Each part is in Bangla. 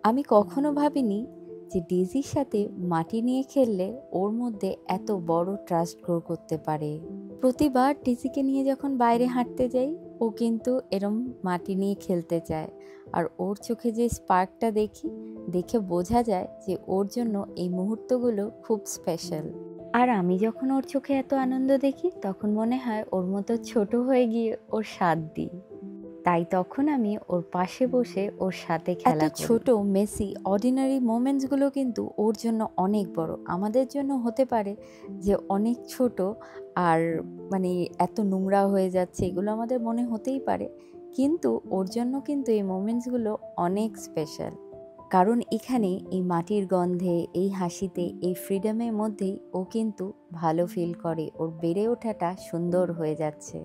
আমি কখনো ভাবিনি যে ডেজির সাথে মাটি নিয়ে খেললে ওর মধ্যে এত বড় ট্রাস্ট গ্রো করতে পারে। প্রতিবার ডেজিকে নিয়ে যখন বাইরে হাঁটতে যাই, ও কিন্তু এরম মাটি নিয়ে খেলতে চায়। আর ওর চোখে যে স্পার্কটা দেখি, দেখে বোঝা যায় যে ওর জন্য এই মুহূর্তগুলো খুব স্পেশাল। আর আমি যখন ওর চোখে এত আনন্দ দেখি, তখন মনে হয় ওর মতো ছোট হয়ে গিয়ে ওর স্বাদ দিই। তাই তখন আমি ওর পাশে বসে ওর সাথে খেলা করি। ছোট মেসি অর্ডিনারি মোমেন্টসগুলো কিন্তু ওর জন্য অনেক বড়। আমাদের জন্য হতে পারে যে অনেক ছোট, আর মানে এত নোংরা হয়ে যাচ্ছে, এগুলো আমাদের মনে হতেই পারে। কিন্তু ওর জন্য কিন্তু এই মোমেন্টসগুলো অনেক স্পেশাল। কারণ এখানে এই মাটির গন্ধে, এই হাসিতে, এই ফ্রিডমের মধ্যেই ও কিন্তু ভালো ফিল করে। ওর বেড়ে ওঠাটা সুন্দর হয়ে যাচ্ছে।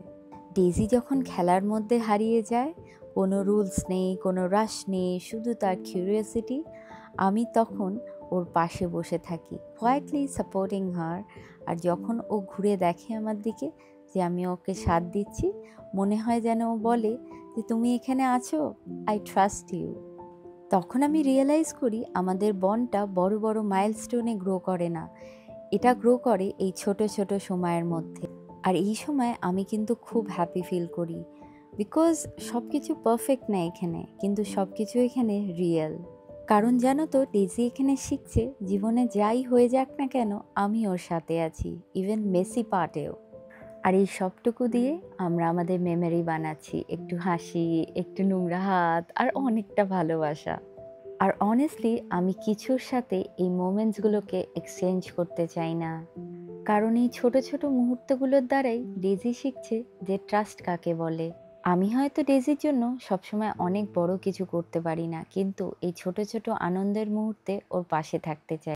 ডেজি যখন খেলার মধ্যে হারিয়ে যায়, কোনো রুলস নেই, কোনো রাশ নেই, শুধু তার কিউরিওসিটি, আমি তখন ওর পাশে বসে থাকি, কোয়াইটলি সাপোর্টিং হার। আর যখন ও ঘুরে দেখে আমার দিকে যে আমি ওকে সাথ দিচ্ছি, মনে হয় যেন ও বলে যে তুমি এখানে আছো, আই ট্রাস্ট ইউ। তখন আমি রিয়েলাইজ করি আমাদের বন্ডটা বড় বড় মাইলস্টোনে গ্রো করে না, এটা গ্রো করে এই ছোট ছোট সময়ের মধ্যে। আর এই সময় আমি কিন্তু খুব হ্যাপি ফিল করি, বিকজ সব কিছু পারফেক্ট না এখানে, কিন্তু সব কিছু এখানে রিয়েল। কারণ জানো তো, ডেজি এখানে শিখছে জীবনে যাই হয়ে যাক না কেন, আমি ওর সাথে আছি, ইভেন মেসি পার্টেও। আর এই সবটুকু দিয়ে আমরা আমাদের মেমোরি বানাচ্ছি, একটু হাসি, একটু নোংরা হাত, আর অনেকটা ভালোবাসা। আর অনেস্টলি আমি কিছুর সাথে এই মোমেন্টসগুলোকে এক্সচেঞ্জ করতে চাই না। কারণ এই ছোট ছোট মুহূর্তগুলোর দ্বারাই ডেজি শিখছে যে ট্রাস্ট কাকে বলে। আমি হয়তো ডেজির জন্য সবসময় অনেক বড় কিছু করতে পারি না, কিন্তু এই ছোট ছোট আনন্দের মুহূর্তে ওর পাশে থাকতে চাই।